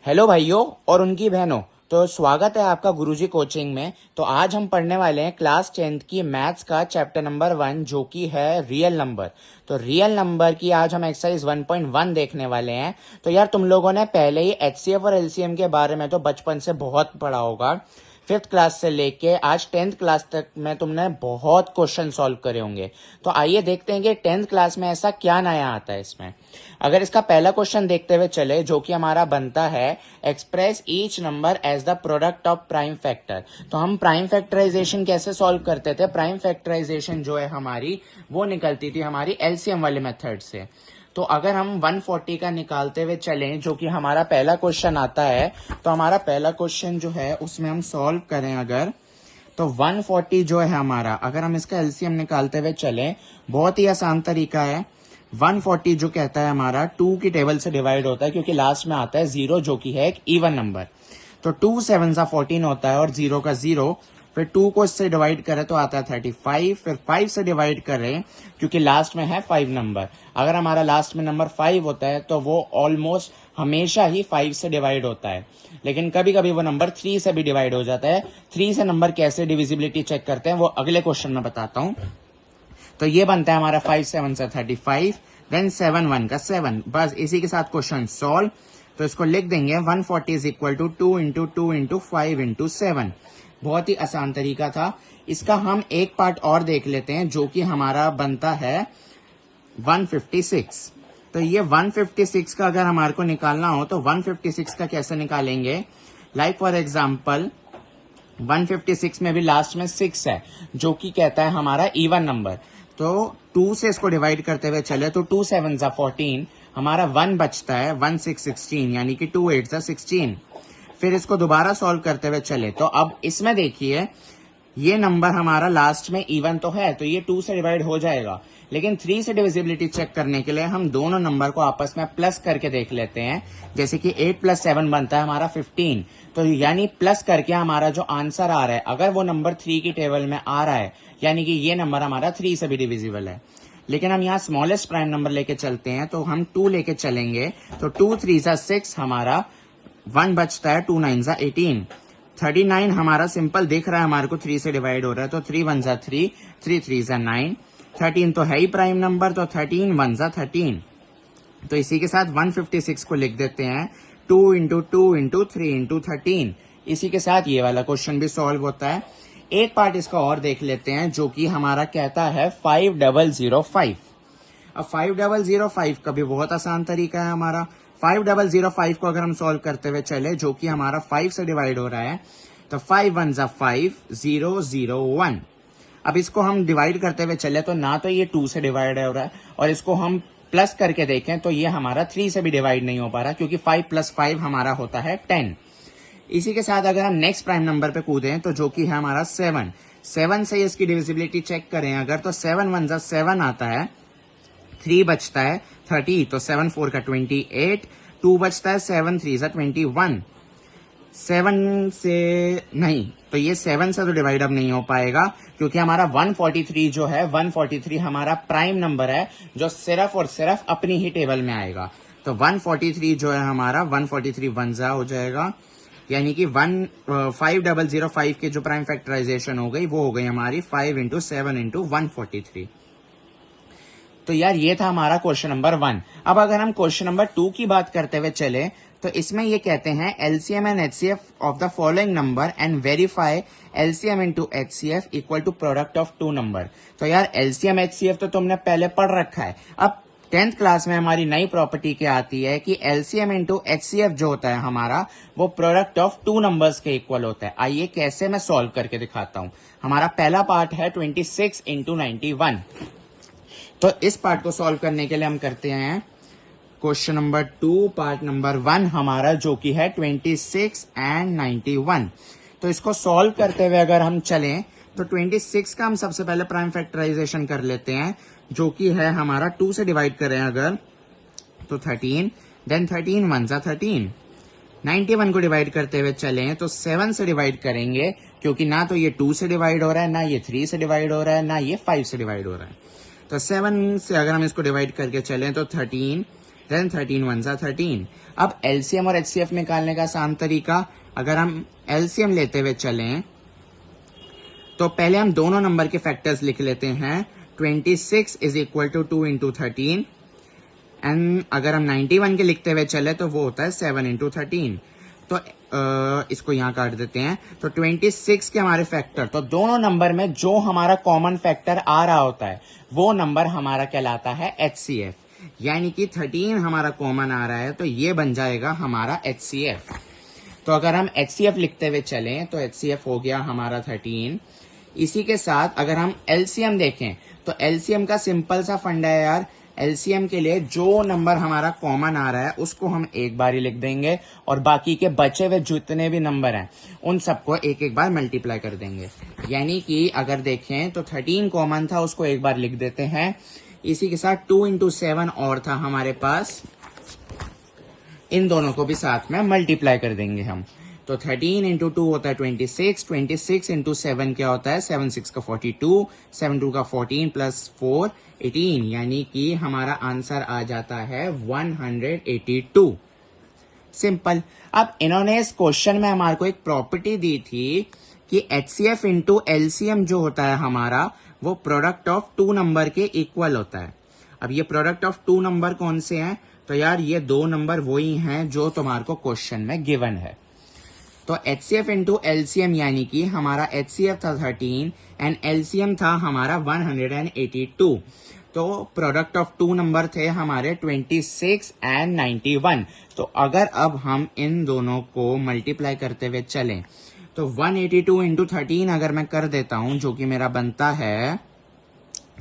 Hello भाइयों और उनकी बहनों। तो स्वागत है आपका गुरुजी कोचिंग में। तो आज हम पढ़ने वाले हैं क्लास 10th की मैथ्स का चैप्टर नंबर 1 जो कि है रियल नंबर। तो रियल नंबर की आज हम एक्सरसाइज 1.1 देखने वाले हैं। तो यार तुम लोगों ने पहले ही एचसीएफ और एलसीएम के बारे में तो बचपन से बहुत पढ़ा होगा। 5th क्लास से लेके आज 10th क्लास तक में तुमने बहुत क्वेश्चन सॉल्व करे होंगे। तो आइए देखते हैं कि 10th क्लास में ऐसा क्या नया आता है इसमें। अगर इसका पहला क्वेश्चन देखते हुए चले जो कि हमारा बनता है express each number as the product of prime factor. तो हम प्राइम फैक्टराइजेशन कैसे सॉल्व करते थे? प्राइम फैक्टराइजेशन जो है हमारी वो निकलती थी हमारी एलसीएम वाले मेथड से। तो अगर हम 140 का निकालते हुए चलें जो कि हमारा पहला क्वेश्चन आता है, तो हमारा पहला क्वेश्चन जो है उसमें हम सॉल्व करें अगर, तो 140 जो है हमारा, अगर हम इसका एलसीएम निकालते हुए चलें, बहुत ही आसान तरीका है। 140 जो कहता है हमारा 2 की टेबल से डिवाइड होता है क्योंकि लास्ट में आता है 0 जो कि है एक इवन नंबर। तो 2 7 14 होता है और 0 का 0, फिर 2 को इससे डिवाइड करें तो आता है 35, फिर 5 से डिवाइड करें क्योंकि लास्ट में है 5 नंबर। अगर हमारा लास्ट में नंबर 5 होता है तो वो ऑलमोस्ट हमेशा ही 5 से डिवाइड होता है, लेकिन कभी कभी वो नंबर 3 से भी डिवाइड हो जाता है। 3 से नंबर कैसे डिविजिबिलिटी चेक करते हैं वो अगले क्वेश्चन में बताता हूं। तो ये बनता है हमारा 5 7 से 35, देन 7 1 का 7। बस इसी के साथ क्वेश्चन सॉल्व। तो इसको लिख देंगे 140 is equal to 2 into 2 into 5 into 7। बहुत ही आसान तरीका था। इसका हम एक पार्ट और देख लेते हैं जो कि हमारा बनता है 156। तो ये 156 का अगर हमारे को निकालना हो तो 156 का कैसे निकालेंगे? लाइक फॉर एग्जाम्पल 156 में भी लास्ट में 6 है जो कि कहता है हमारा इवन नंबर। तो 2 से इसको डिवाइड करते हुए चले तो 2 7 14, हमारा 1 बचता है, 1 6 16 यानी कि 2 8 16। फिर इसको दोबारा सॉल्व करते हुए चले तो अब इसमें देखिए ये नंबर हमारा लास्ट में इवन तो है तो ये 2 से डिवाइड हो जाएगा, लेकिन 3 से डिविजिबिलिटी चेक करने के लिए हम दोनों नंबर को आपस में प्लस करके देख लेते हैं। जैसे कि 8 + 7 बनता है हमारा 15। तो यानी प्लस करके हमारा जो आंसर आ रहा है अगर वो नंबर 3 की टेबल में आ रहा है यानी कि ये नंबर हमारा 3 से भी डिविजिबल है। लेकिन हम यहाँ स्मॉलेस्ट प्राइम नंबर लेके चलते हैं तो हम 2 लेके चलेंगे। तो 2 3 6 हमारा 1 बचता है, 2 9 18। 39 हमारा सिंपल दिख रहा है हमारे को 3 से डिवाइड हो रहा है तो 3 1 3, 3 3 9। 13 तो है ही प्राइम नंबर तो 13 1 13। तो इसी के साथ 156 को लिख देते हैं 2 इंटू 2 इंटू 3 इंटू 13। इसी के साथ ये वाला क्वेश्चन भी सॉल्व होता है। एक पार्ट इसका और देख लेते हैं जो कि हमारा कहता है 5005। अब 5005 का भी बहुत आसान तरीका है हमारा। 5005 को अगर हम सॉल्व करते हुए चले जो कि हमारा 5 से डिवाइड हो रहा है तो 5 1 5 0 0 1। अब इसको हम डिवाइड करते हुए चले तो ना तो ये 2 से डिवाइड हो रहा है और इसको हम प्लस करके देखें तो ये हमारा 3 से भी डिवाइड नहीं हो पा रहा क्योंकि 5 + 5 हमारा होता है 10। इसी के साथ अगर हम नेक्स्ट प्राइम नंबर पे कूदें तो जो कि है हमारा 7 से इसकी डिविजिबिलिटी चेक करें अगर तो 7 1 7 आता है, 3 बचता है 30 तो 7 4 का 28, 2 बचता है 7 3 21। 7 से नहीं तो ये 7 से तो डिवाइड अब नहीं हो पाएगा क्योंकि हमारा 143 जो है 143 हमारा प्राइम नंबर है जो सिर्फ और सिर्फ अपनी ही टेबल में आएगा। तो 143 जो है हमारा 143 1 हो जाएगा यानी कि 5005 के जो प्राइम फैक्टराइजेशन हो गई वो हो गई हमारी 5 इंटू 7 इंटू 143। तो यार ये था हमारा क्वेश्चन नंबर 1। अब अगर हम क्वेश्चन नंबर 2 की बात करते हुए चले तो इसमें ये कहते हैं LCM and HCF of the following number and verify LCM into HCF equal to product of 2 number. तो यार एलसीएम एचसीएफ तो तुमने पहले पढ़ रखा है। अब 10th क्लास में हमारी नई प्रॉपर्टी क्या आती है कि एलसीएम इंटू एचसीएफ जो होता है हमारा वो प्रोडक्ट ऑफ 2 नंबर्स के इक्वल होता है। आइए कैसे मैं सॉल्व करके दिखाता हूं। हमारा पहला पार्ट है 26 इंटू 91। तो इस पार्ट को सॉल्व करने के लिए हम करते हैं क्वेश्चन नंबर 2 पार्ट नंबर 1 हमारा जो कि है 26 एंड 91। तो इसको सॉल्व करते हुए अगर हम चलें तो 26 का हम सबसे पहले प्राइम फैक्टराइजेशन कर लेते हैं जो कि है हमारा 2 से डिवाइड करें अगर तो 13, देन 13 1 13। 91 को डिवाइड करते हुए चलें तो 7 से डिवाइड करेंगे क्योंकि ना तो ये 2 से डिवाइड हो रहा है, ना ये 3 से डिवाइड हो रहा है, ना ये 5 से डिवाइड हो रहा है। तो 7 से अगर हम इसको डिवाइड करके चलें तो 13, देन 13 1 सा 13। अब एलसीएम और एचसीएफ निकालने का आसान तरीका, अगर हम एलसीएम लेते हुए चलें तो पहले हम दोनों नंबर के फैक्टर्स लिख लेते हैं। 26 is equal to 2 into 13 and अगर हम 91 के लिखते हुए चले तो वो होता है 7 इंटू 13। तो इसको यहाँ काट देते हैं। तो 26 के हमारे फैक्टर, तो दोनों नंबर में जो हमारा कॉमन फैक्टर आ रहा होता है वो नंबर हमारा कहलाता है एचसीएफ। यानी कि 13 हमारा कॉमन आ रहा है तो ये बन जाएगा हमारा एचसीएफ। तो अगर हम एचसीएफ लिखते हुए चलें तो एचसीएफ हो गया हमारा 13। इसी के साथ अगर हम एलसीएम देखें तो एलसीएम का सिंपल सा फंडा है यार। एलसीएम के लिए जो नंबर हमारा कॉमन आ रहा है उसको हम एक बार ही लिख देंगे और बाकी के बचे हुए जितने भी नंबर हैं उन सबको एक एक बार मल्टीप्लाई कर देंगे। यानी कि अगर देखें तो 13 कॉमन था, उसको एक बार लिख देते हैं। इसी के साथ 2 इंटू 7 और था हमारे पास, इन दोनों को भी साथ में मल्टीप्लाई कर देंगे हम। तो 13 इंटू 2 होता है 26, 26 इंटू 7 क्या होता है 7 6 का 42, 7 2 का 14 प्लस 4 18, यानी कि हमारा आंसर आ जाता है 182। सिंपल। अब इन्होंने इस क्वेश्चन में हमारे को एक प्रॉपर्टी दी थी कि एचसीएफ इंटू एलसीएम जो होता है हमारा वो प्रोडक्ट ऑफ टू नंबर के इक्वल होता है। अब ये प्रोडक्ट ऑफ टू नंबर कौन से हैं? तो यार ये दो नंबर वही हैं जो तुम्हारे को क्वेश्चन में गिवन है। तो एचसीएफ इंटू एलसीएम यानी कि हमारा एचसीएफ था 13 एंड एलसीएम था हमारा 182। तो प्रोडक्ट ऑफ टू नंबर थे हमारे 26 एंड 91। तो अगर अब हम इन दोनों को मल्टीप्लाई करते हुए चलें तो 182 इंटू 13 अगर मैं कर देता हूं जो कि मेरा बनता है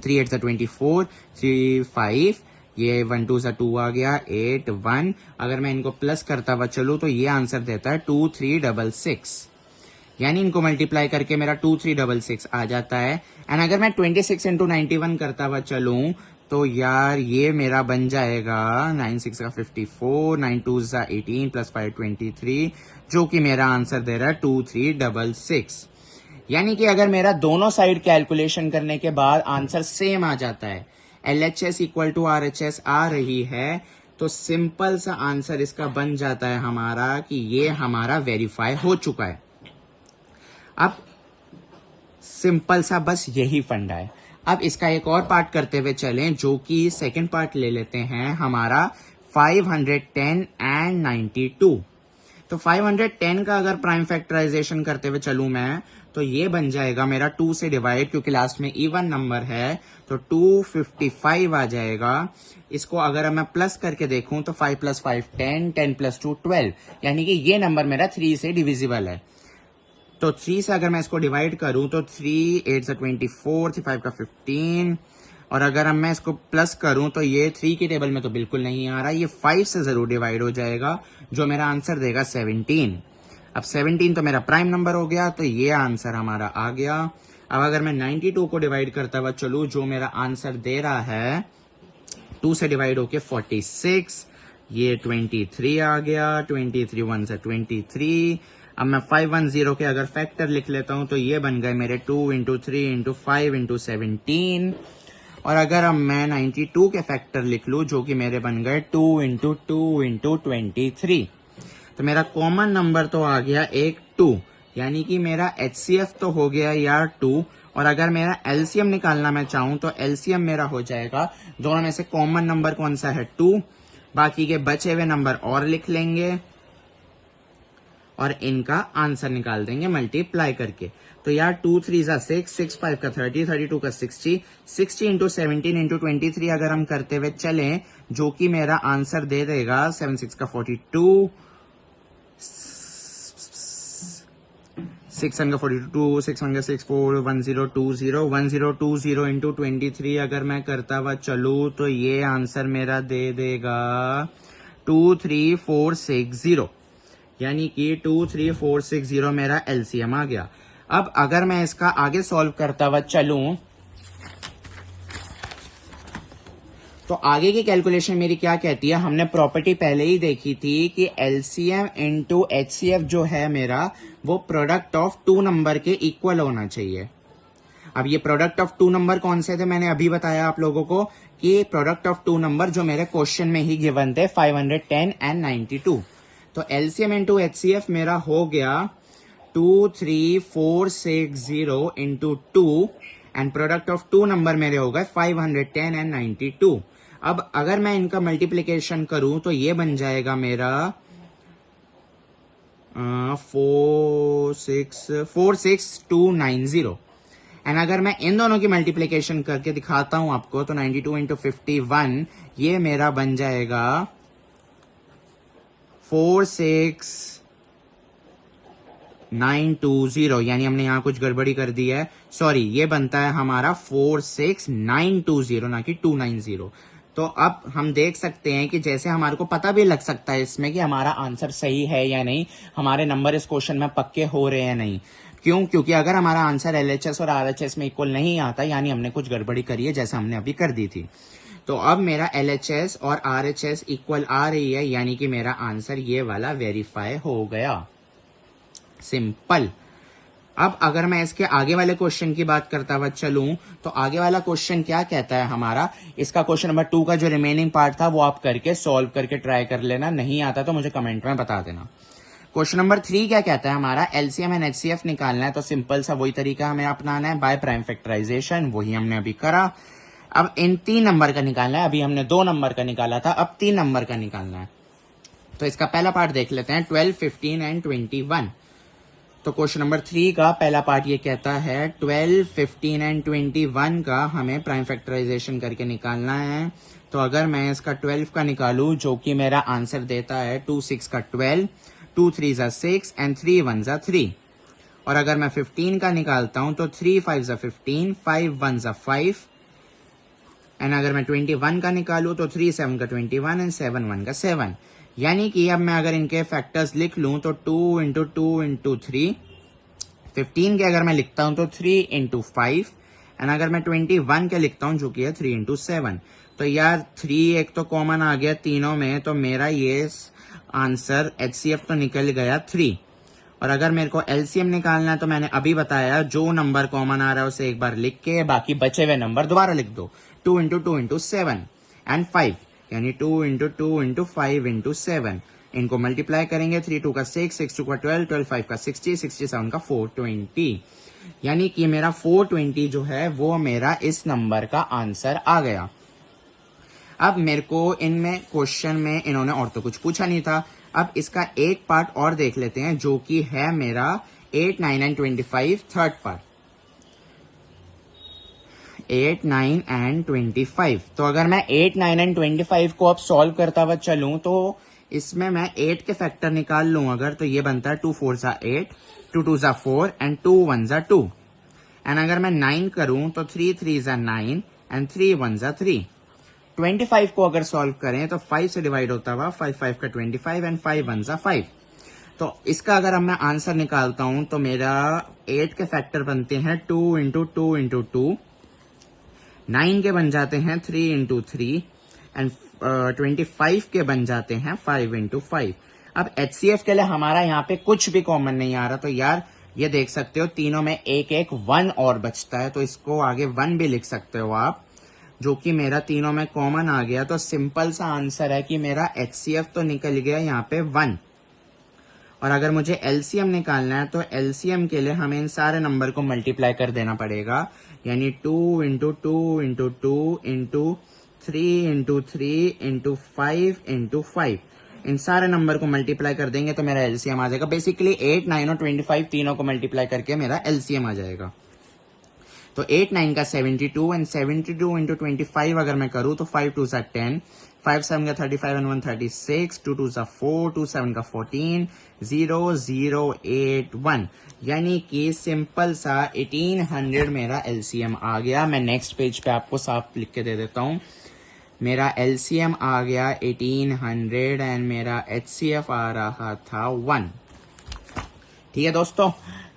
3 8 24, 3 5, ये 1 2 2 आ गया 8 1। अगर मैं इनको प्लस करता हुआ चलूं तो ये आंसर देता है 2366। यानी इनको मल्टीप्लाई करके मेरा 2366 आ जाता है। एंड अगर मैं 26 इंटू 91 करता हुआ चलूं तो यार ये मेरा बन जाएगा 9 6 का 54, 9 2 18 प्लस 5 23, जो कि मेरा आंसर दे रहा है 2366। यानी कि अगर मेरा दोनों साइड कैलकुलेशन करने के बाद आंसर सेम आ जाता है, LHS इक्वल टू RHS आ रही है, तो सिंपल सा आंसर इसका बन जाता है हमारा कि ये हमारा वेरीफाई हो चुका है। अब सिंपल सा बस यही फंडा है। अब इसका एक और पार्ट करते हुए चलें, जो कि सेकंड पार्ट ले लेते हैं हमारा 510 एंड 92। तो 510 का अगर प्राइम फैक्टराइजेशन करते हुए चलूं मैं तो ये बन जाएगा मेरा 2 से डिवाइड, क्योंकि लास्ट में इवन नंबर है तो 255 आ जाएगा। इसको अगर मैं प्लस करके देखूं तो 5 प्लस 5 10, 10 प्लस 2 12, यानी कि ये नंबर मेरा 3 से डिविजिबल है। तो 3 से अगर मैं इसको डिवाइड करूं तो 3 8 से 24, 3 5 का 15, और अगर मैं इसको प्लस करूं तो ये 3 की टेबल में तो बिल्कुल नहीं आ रहा, ये 5 से जरूर डिवाइड हो जाएगा, जो मेरा आंसर देगा 17। अब 17 तो मेरा प्राइम नंबर हो गया, तो ये आंसर हमारा आ गया। अब अगर मैं 92 को डिवाइड करता हुआ चलूं, जो मेरा आंसर दे रहा है 2 से डिवाइड होके 46, ये 23 आ गया, 23 1 से 23। अब मैं 510 के अगर फैक्टर लिख लेता हूं तो ये बन गए मेरे 2 इंटू 3 इंटू 5 इंटू 17। और अगर अब मैं 92 के फैक्टर लिख लूं जो कि मेरे बन गए 2 इंटू 2 इंटू 23, तो मेरा कॉमन नंबर तो आ गया एक 2, यानी कि मेरा एचसीएफ तो हो गया यार 2। और अगर मेरा एलसीएम निकालना मैं चाहूं तो एलसीएम मेरा हो जाएगा, दोनों में से कॉमन नंबर कौन सा है 2, बाकी के बचे हुए नंबर और लिख लेंगे और इनका आंसर निकाल देंगे मल्टीप्लाई करके। तो यार 2 3 6, 6 5 का 30, 32 का 60, 60 इंटू 17 इंटू 23 अगर हम करते हुए चलें, जो कि मेरा आंसर दे देगा 7 6 का 42, 6 का 42, 6 का 64, 1020, 1020 इंटू 23 अगर मैं करता हुआ चलूं तो ये आंसर मेरा दे देगा 23460, यानी कि 23460 मेरा एलसीएम आ गया। अब अगर मैं इसका आगे सॉल्व करता हुआ चलूं तो आगे की कैलकुलेशन मेरी क्या कहती है, हमने प्रॉपर्टी पहले ही देखी थी कि एलसीएम इंटू एचसीएफ जो है मेरा वो प्रोडक्ट ऑफ टू नंबर के इक्वल होना चाहिए। अब ये प्रोडक्ट ऑफ टू नंबर कौन से थे, मैंने अभी बताया आप लोगों को कि प्रोडक्ट ऑफ टू नंबर जो मेरे क्वेश्चन में ही गिवन थे 510 एंड 92। तो एलसीएम इंटू एचसीएफ मेरा हो गया 23460 into 2 and product of two number मेरे हो गए 510 एंड 92। अब अगर मैं इनका मल्टीप्लीकेशन करूं तो ये बन जाएगा मेरा 46290। एंड अगर मैं इन दोनों की मल्टीप्लीकेशन करके दिखाता हूं आपको तो 92 इंटू 51 ये मेरा बन जाएगा 46920। यानी हमने यहां कुछ गड़बड़ी कर दी है, सॉरी, ये बनता है हमारा 46920 ना कि 290। तो अब हम देख सकते हैं कि जैसे हमारे को पता भी लग सकता है इसमें कि हमारा आंसर सही है या नहीं, हमारे नंबर इस क्वेश्चन में पक्के हो रहे हैं नहीं। क्यों? क्योंकि अगर हमारा आंसर एलएचएस और आरएचएस में इक्वल नहीं आता यानी हमने कुछ गड़बड़ी करी है, जैसे हमने अभी कर दी थी। तो अब मेरा एलएचएस और आरएचएस इक्वल आ रही है, यानी कि मेरा आंसर ये वाला वेरीफाई हो गया। सिंपल। अब अगर मैं इसके आगे वाले क्वेश्चन की बात करता हुआ चलूं तो आगे वाला क्वेश्चन क्या कहता है हमारा, इसका क्वेश्चन नंबर 2 का जो रिमेनिंग पार्ट था वो आप करके सॉल्व करके ट्राई कर लेना, नहीं आता तो मुझे कमेंट में बता देना। क्वेश्चन नंबर 3 क्या कहता है हमारा, एलसीएम एंड एचसीएफ निकालना है। तो सिंपल सा वही तरीका हमें अपनाना है, बाय प्राइम फैक्टराइजेशन, वही हमने अभी करा। अब इन 3 नंबर का निकालना है, अभी हमने 2 नंबर का निकाला था, अब 3 नंबर का निकालना है। तो इसका पहला पार्ट देख लेते हैं, 12, 15 एंड 21। तो क्वेश्चन नंबर 3 का पहला पार्ट ये कहता है 12, 15 एंड 21 का हमें प्राइम फैक्टराइजेशन करके निकालना है। तो अगर मैं इसका 12 का निकालूं जो कि मेरा आंसर देता है 2 6 का 12, 2 3 6 एंड 3 1 3। और अगर मैं 15 का निकालता हूं तो 3 5 15, 5 1 5। एंड अगर मैं 21 का निकालूं तो 3 7 का 21 एंड 7 1 का 7। यानी कि अब मैं अगर इनके फैक्टर्स लिख लूं तो 2 इंटू 2 इंटू 3, 15 के अगर मैं लिखता हूं तो 3 इंटू 5, एंड अगर मैं 21 के लिखता हूं जो कि है 3 इंटू 7। तो यार 3 एक तो कॉमन आ गया तीनों में, तो मेरा ये आंसर एचसीएफ तो निकल गया 3। और अगर मेरे को एलसीएम निकालना है तो मैंने अभी बताया जो नंबर कॉमन आ रहा है उसे एक बार लिख के बाकी बचे हुए नंबर दोबारा लिख दो। 2 इंटू 2 इंटू 7 एंड 5, यानी 2 इंटू 2 इंटू 5 इंटू 7। इनको मल्टीप्लाई करेंगे, 3 2 का 6, 6 2 का 12, 12 5 का 60, 67 का 420। यानी कि मेरा 420 जो है वो मेरा इस नंबर का आंसर आ गया। अब मेरे को इनमें क्वेश्चन में इन्होंने और तो कुछ पूछा नहीं था। अब इसका एक पार्ट और देख लेते हैं जो कि है मेरा 8, 9 एंड 25 थर्ड पार्ट। 8, 9 एंड 25। तो अगर मैं 8, 9 एंड 25 को अब सॉल्व करता हुआ चलूं तो इसमें मैं 8 के फैक्टर निकाल लूं अगर, तो ये बनता है 2 4 8, 2 2 4 एंड 2 1 2। एंड अगर मैं 9 करूं तो 3 3 9 एंड 3 1 3। 25 को अगर सॉल्व करें तो 5 से डिवाइड होता हुआ 5 5 का 25 एंड 5 1 5। तो इसका अगर अब मैं आंसर निकालता हूं तो मेरा 8 के फैक्टर बनते हैं 2 इंटू 2 इंटू 2, 9 के बन जाते हैं 3 इंटू 3 एंड 25 के बन जाते हैं 5 इंटू 5। अब एचसीएफ के लिए हमारा यहाँ पे कुछ भी कॉमन नहीं आ रहा, तो यार ये देख सकते हो तीनों में एक एक 1 और बचता है, तो इसको आगे 1 भी लिख सकते हो आप, जो कि मेरा तीनों में कॉमन आ गया। तो सिंपल सा आंसर है कि मेरा एचसीएफ तो निकल गया यहाँ पे 1। और अगर मुझे एलसीएम निकालना है तो एलसीएम के लिए हमें इन सारे नंबर को मल्टीप्लाई कर देना पड़ेगा, यानी 2 into 2 into 2 into 3 into 3 into 5 into 5। इन सारे नंबर को मल्टीप्लाई कर देंगे तो मेरा एलसीएम आ जाएगा। बेसिकली 8, 9 और 25 तीनों को मल्टीप्लाई करके मेरा एलसीएम आ जाएगा। तो 8, 9 का 72 एंड 72 इंटू 25 अगर मैं करूं तो 5 2 10, 5 7 का 35 एंड 1 36, 2 2 4, 2 7 का 14, 0 0 8 1। यानी कि सिंपल सा 1800 मेरा एलसीएम आ गया। मैं नेक्स्ट पेज पे आपको साफ लिख के दे देता हूं। मेरा एलसीएम आ गया 1800 एंड मेरा एचसीएफ आ रहा था 1। ठीक है दोस्तों,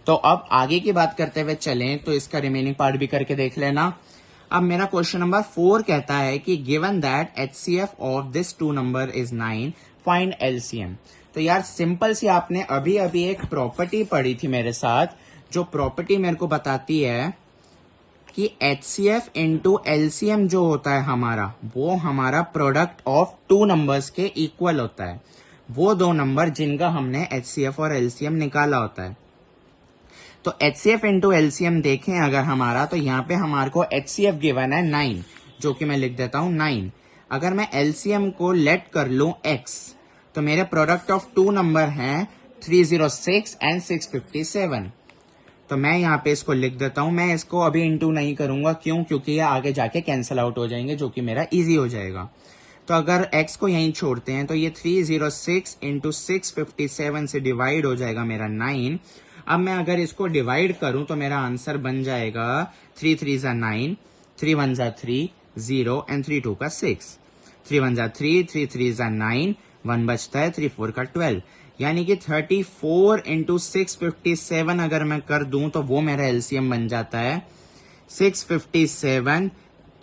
तो अब आगे की बात करते हुए चलें तो इसका रिमेनिंग पार्ट भी करके देख लेना। अब मेरा क्वेश्चन नंबर 4 कहता है कि given that HCF of this two number is 9, find LCM. तो यार सिंपल सी आपने अभी अभी एक प्रॉपर्टी पढ़ी थी मेरे साथ, जो प्रॉपर्टी मेरे को बताती है कि HCF इंटू LCM जो होता है हमारा, वो हमारा प्रोडक्ट ऑफ टू नंबर्स के इक्वल होता है, वो दो नंबर जिनका हमने HCF और LCM निकाला होता है। तो HCF इंटू LCM देखें अगर हमारा, तो यहाँ पे हमारे को HCF गिवन है 9, जो कि मैं लिख देता हूं 9। अगर मैं LCM को लेट कर लूं X, तो मेरे प्रोडक्ट ऑफ टू नंबर हैं 306 एंड 657। तो मैं यहाँ पे इसको लिख देता हूं, मैं इसको अभी इंटू नहीं करूंगा, क्यों? क्योंकि ये आगे जाके कैंसिल आउट हो जाएंगे, जो कि मेरा इजी हो जाएगा। तो अगर x को यहीं छोड़ते हैं तो ये 306 इंटू 657 से डिवाइड हो जाएगा मेरा 9। अब मैं अगर इसको डिवाइड करूं तो मेरा आंसर बन जाएगा 3 3 जा 9, 3 1 जा 3 0 एंड 3 2 का 6, 3 1 जा 3, 3 3 जा 9, 1 बचता है, 3 4 का 12, यानी कि 34 इंटू 657 अगर मैं कर दूं तो वो मेरा एलसीएम बन जाता है 657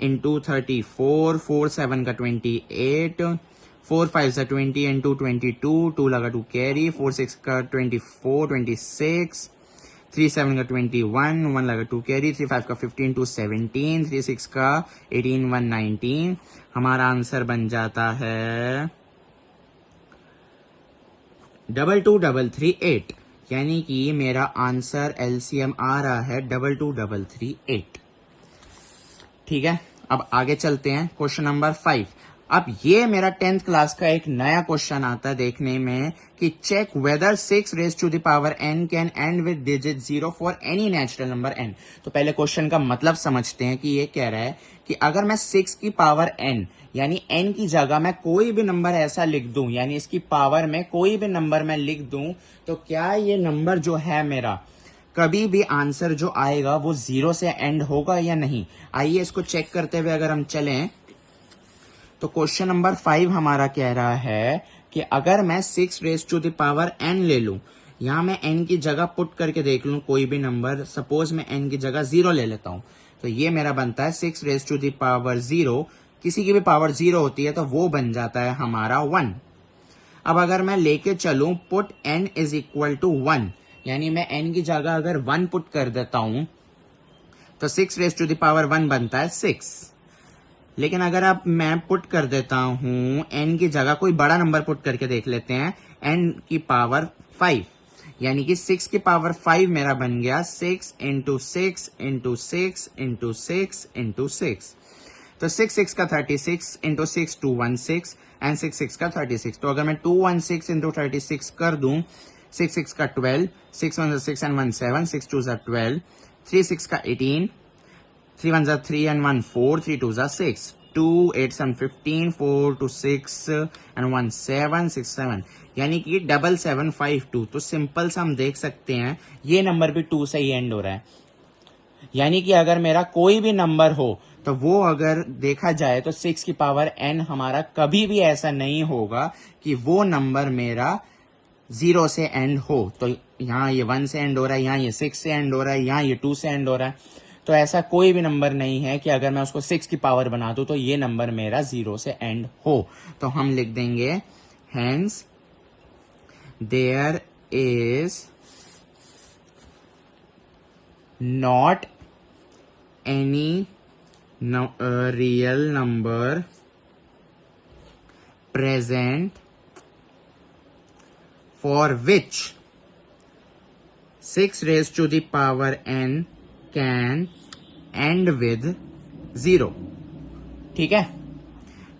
इंटू 34, 4 7 का 28, 4 5 सा 20 इंटू 22, 2 लगा 2 कैरी, 4 6 का 24, 26, 3 7 का 21, 1 लगा 2 कैरी, 3 5 का 15, 2 17, 3 6 का 18, 1 19। हमारा आंसर बन जाता है 22338, यानी कि मेरा आंसर एलसीएम आ रहा है 22338। ठीक है, अब आगे चलते हैं क्वेश्चन नंबर 5। अब ये मेरा 10th क्लास का एक नया क्वेश्चन आता है देखने में कि check whether 6 raise to the power n can end with digit 0 for any natural number n। तो पहले क्वेश्चन का मतलब समझते हैं कि ये कह रहा है कि अगर मैं 6 की पावर n यानी n की जगह मैं कोई भी नंबर ऐसा लिख दूं, यानी इसकी पावर में कोई भी नंबर मैं लिख दूं, तो क्या ये नंबर जो है मेरा कभी भी आंसर जो आएगा वो 0 से एंड होगा या नहीं? आइए इसको चेक करते हुए अगर हम चलें तो क्वेश्चन नंबर 5 हमारा कह रहा है कि अगर मैं 6 raise to the power n ले लूं, यहां मैं n की जगह पुट करके देख लूं कोई भी नंबर, सपोज मैं n की जगह 0 ले लेता हूं, तो ये मेरा बनता है 6 रेज टू द पावर 0। किसी की भी पावर 0 होती है तो वो बन जाता है हमारा 1। अब अगर मैं लेके चलूं put n is equal to 1, यानी मैं n की जगह अगर 1 पुट कर देता हूं तो 6 रेज टू द पावर 1 बनता है 6। लेकिन अगर अब मैं पुट कर देता हूं n की जगह कोई बड़ा नंबर पुट करके देख लेते हैं, n की पावर 5, यानी कि 6 की पावर 5 मेरा बन गया 6 इंटू 6 इंटू 6 इंटू 6 इंटू 6। तो 6 6 का 36 इंटू 6 216 एंड 6 6 का 36। तो अगर मैं 216 इंटू 36 कर दूं, 6 6 का 12, 6 1 6 एंड 1 7, 6 2 12, 3 6 का 18, 3 1 3 and 1 4, 3 2 6, 2 8 7 15, 4 2 6 and 1 7, 6 7, यानी कि 7752। तो सिंपल सा हम देख सकते हैं ये नंबर भी 2 से ही एंड हो रहा है, यानी कि अगर मेरा कोई भी नंबर हो तो वो अगर देखा जाए तो 6 की पावर n हमारा कभी भी ऐसा नहीं होगा कि वो नंबर मेरा 0 से एंड हो। तो यहाँ ये 1 से एंड हो रहा है, यहाँ ये 6 से एंड हो रहा है, यहाँ ये 2 से एंड हो रहा है, तो ऐसा कोई भी नंबर नहीं है कि अगर मैं उसको 6 की पावर बना दूं तो ये नंबर मेरा 0 से एंड हो। तो हम लिख देंगे hence there is not any real number present for which 6 raise to the power n can end with 0। ठीक है,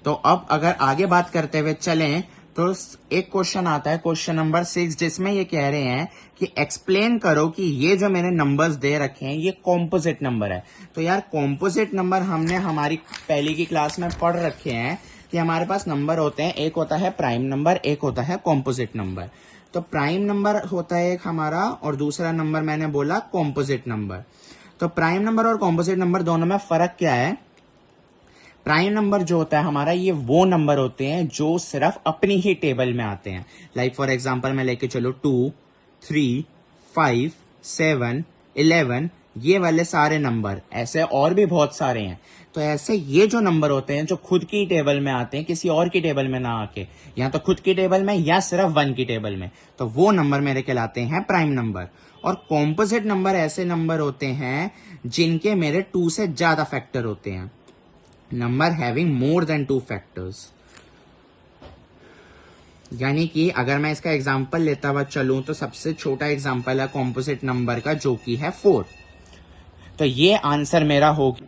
तो अब अगर आगे बात करते हुए चलें तो एक क्वेश्चन आता है क्वेश्चन नंबर 6, जिसमें ये कह रहे हैं कि एक्सप्लेन करो कि ये जो मैंने नंबर्स दे रखे हैं ये कॉम्पोजिट नंबर है। तो यार कॉम्पोजिट नंबर हमने हमारी पहली की क्लास में पढ़ रखे हैं कि हमारे पास नंबर होते हैं, एक होता है प्राइम नंबर, एक होता है कॉम्पोजिट नंबर। तो प्राइम नंबर होता है एक हमारा और दूसरा नंबर मैंने बोला कॉम्पोजिट नंबर। तो प्राइम नंबर और कॉम्पोजिट नंबर दोनों में फर्क क्या है? प्राइम नंबर जो होता है हमारा, ये वो नंबर होते हैं जो सिर्फ अपनी ही टेबल में आते हैं। लाइक फॉर एग्जांपल मैं लेके चलो 2 3 5 7 11, ये वाले सारे नंबर, ऐसे और भी बहुत सारे हैं। तो ऐसे ये जो नंबर होते हैं जो खुद की टेबल में आते हैं, किसी और की टेबल में ना आके, या तो खुद की टेबल में या सिर्फ 1 की टेबल में, तो वो नंबर मेरे कहलाते हैं प्राइम नंबर। और कॉम्पोजिट नंबर ऐसे नंबर होते हैं जिनके मेरे 2 से ज्यादा फैक्टर होते हैं, number having more than 2 factors. यानी कि अगर मैं इसका एग्जांपल लेता हुआ चलूं तो सबसे छोटा एग्जांपल है कॉम्पोजिट नंबर का, जो कि है 4। तो ये आंसर मेरा होगा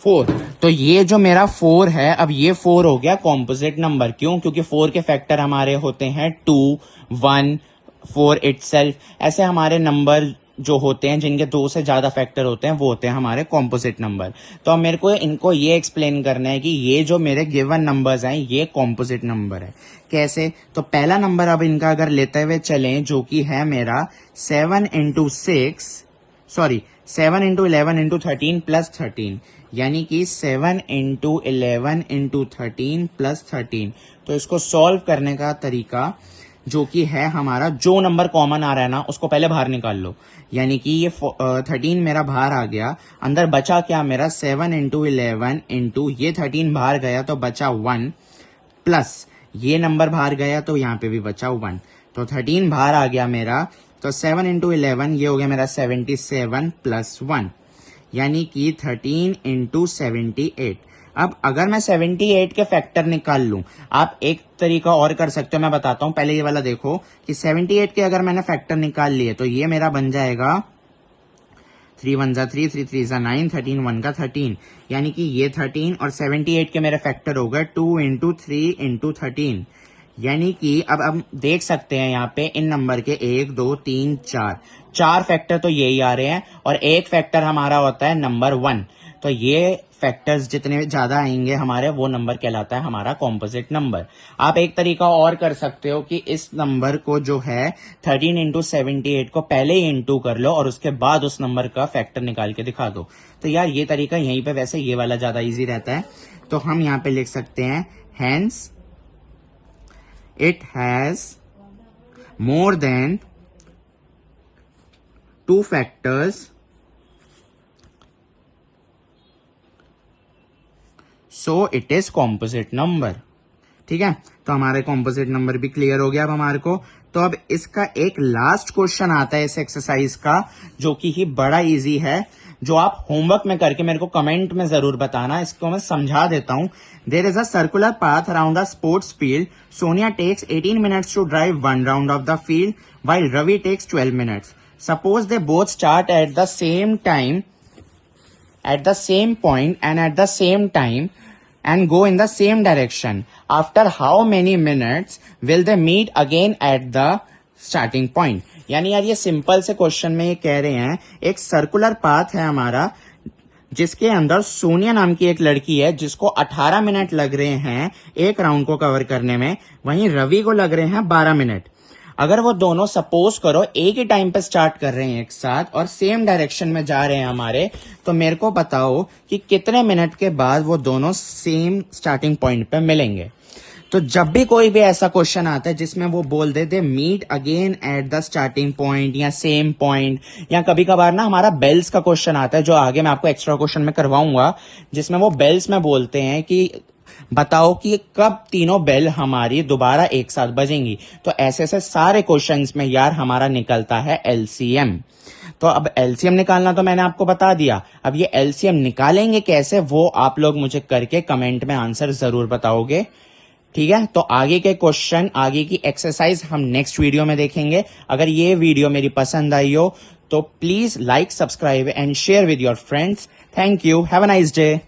4। तो ये जो मेरा 4 है, अब ये 4 हो गया कॉम्पोजिट नंबर। क्यों? क्योंकि 4 के फैक्टर हमारे होते हैं 2, 1, 4 इटसेल्फ। ऐसे हमारे नंबर जो होते हैं जिनके 2 से ज्यादा फैक्टर होते हैं वो होते हैं हमारे कॉम्पोजिट नंबर। तो अब मेरे को इनको ये एक्सप्लेन करना है कि ये जो मेरे गिवन नंबर्स हैं ये कॉम्पोजिट नंबर है। कैसे? तो पहला नंबर अब इनका अगर लेते हुए चलें, जो कि है मेरा 7 इंटू 11 इंटू 13 प्लस 13, यानी कि 7 इंटू 11 इंटू 13 प्लस 13। तो इसको सॉल्व करने का तरीका जो कि है हमारा, जो नंबर कॉमन आ रहा है ना उसको पहले बाहर निकाल लो। यानी कि ये 13 मेरा बाहर आ गया, अंदर बचा क्या मेरा 7 इंटू 11 इंटू ये 13 बाहर गया तो बचा 1, प्लस ये नंबर बाहर गया तो यहाँ पे भी बचा 1। तो 13 बाहर आ गया मेरा, तो 7 इंटू 11 ये हो गया मेरा 77 प्लस 1, यानी कि 13 इंटू 78। अब अगर मैं 78 के फैक्टर निकाल लूं, आप एक तरीका और कर सकते हो, मैं बताता हूं। पहले ये वाला देखो कि 78 के अगर मैंने फैक्टर निकाल लिए तो ये मेरा बन जाएगा 3 1 जा 3, 3 3 जा 9, 13 1 का 13, यानी कि ये 13 और 78 के मेरे फैक्टर हो गए 2 इंटू 3 इंटू 13। यानी कि अब हम देख सकते हैं यहाँ पे इन नंबर के 1 2 3 4 फैक्टर तो यही आ रहे हैं, और एक फैक्टर हमारा होता है नंबर 1। तो ये फैक्टर्स जितने ज्यादा आएंगे हमारे, वो नंबर कहलाता है हमारा कॉम्पोजिट नंबर। आप एक तरीका और कर सकते हो कि इस नंबर को जो है 13 इंटू 78 को पहले ही इंटू कर लो और उसके बाद उस नंबर का फैक्टर निकाल के दिखा दो। तो यार ये तरीका यहीं पे वैसे ये वाला ज्यादा इजी रहता है। तो हम यहाँ पे लिख सकते हैं hence it has more than 2 factors, so it is composite number। ठीक है, तो हमारे कॉम्पोजिट नंबर भी क्लियर हो गया अब हमारे को। तो अब इसका एक लास्ट क्वेश्चन आता है इस एक्सरसाइज का, जो कि ही बड़ा इजी है, जो आप होमवर्क में करके मेरे को कमेंट में जरूर बताना। इसको मैं समझा देता हूं। There is a circular path around the sports field. Sonia takes 18 minutes to drive 1 round of the field while Ravi takes 12 minutes. Suppose they both start at the same time, at the same point and at the same time and go in the same direction. After how many minutes will they meet again at the starting point? यानी यार ये simple से question में ये कह रहे हैं, एक सर्कुलर पाथ है हमारा जिसके अंदर सोनिया नाम की एक लड़की है जिसको 18 मिनट लग रहे हैं एक राउंड को कवर करने में, वहीं रवि को लग रहे हैं 12 मिनट। अगर वो दोनों सपोज करो एक ही टाइम पे स्टार्ट कर रहे हैं एक साथ और सेम डायरेक्शन में जा रहे हैं हमारे, तो मेरे को बताओ कि कितने मिनट के बाद वो दोनों सेम स्टार्टिंग पॉइंट पे मिलेंगे। तो जब भी कोई भी ऐसा क्वेश्चन आता है जिसमें वो बोल दे they meet again at the starting point या सेम पॉइंट, या कभी कभार ना हमारा बेल्स का क्वेश्चन आता है जो आगे मैं आपको एक्स्ट्रा क्वेश्चन में करवाऊंगा, जिसमें वो बेल्स में बोलते हैं कि बताओ कि कब तीनों बेल हमारी दोबारा एक साथ बजेंगी। तो ऐसे ऐसे सारे क्वेश्चंस में यार हमारा निकलता है एलसीएम। तो अब एलसीएम निकालना तो मैंने आपको बता दिया, अब ये एलसीएम निकालेंगे कैसे वो आप लोग मुझे करके कमेंट में आंसर जरूर बताओगे। ठीक है, तो आगे के क्वेश्चन, आगे की एक्सरसाइज हम नेक्स्ट वीडियो में देखेंगे। अगर ये वीडियो मेरी पसंद आई हो तो please like, subscribe and share with your friends. Thank you, have a nice day.